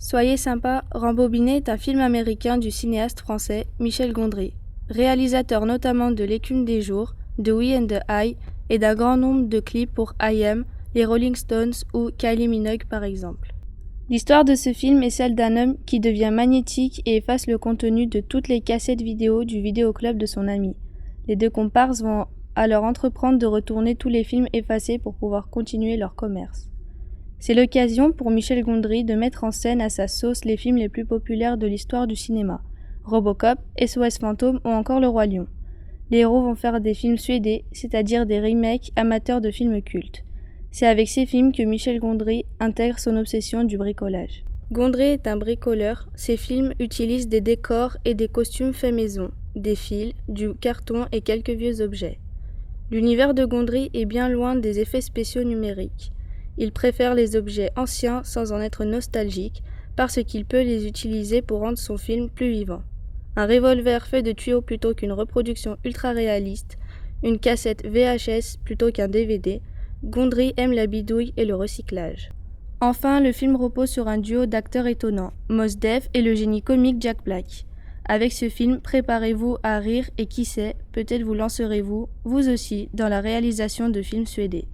Soyez sympa, Rembobiné est un film américain du cinéaste français Michel Gondry, réalisateur notamment de L'écume des jours, de We and the Eye et d'un grand nombre de clips pour I.Am, les Rolling Stones ou Kylie Minogue par exemple. L'histoire de ce film est celle d'un homme qui devient magnétique et efface le contenu de toutes les cassettes vidéo du vidéoclub de son ami. Les deux comparses vont alors entreprendre de retourner tous les films effacés pour pouvoir continuer leur commerce. C'est l'occasion pour Michel Gondry de mettre en scène à sa sauce les films les plus populaires de l'histoire du cinéma, Robocop, SOS Fantôme ou encore Le Roi Lion. Les héros vont faire des films suédés, c'est-à-dire des remakes amateurs de films cultes. C'est avec ces films que Michel Gondry intègre son obsession du bricolage. Gondry est un bricoleur, ses films utilisent des décors et des costumes faits maison, des fils, du carton et quelques vieux objets. L'univers de Gondry est bien loin des effets spéciaux numériques. Il préfère les objets anciens sans en être nostalgique parce qu'il peut les utiliser pour rendre son film plus vivant. Un revolver fait de tuyaux plutôt qu'une reproduction ultra réaliste, une cassette VHS plutôt qu'un DVD, Gondry aime la bidouille et le recyclage. Enfin, le film repose sur un duo d'acteurs étonnants, Mos Def et le génie comique Jack Black. Avec ce film, préparez-vous à rire et qui sait, peut-être vous lancerez-vous, vous aussi, dans la réalisation de films suédés.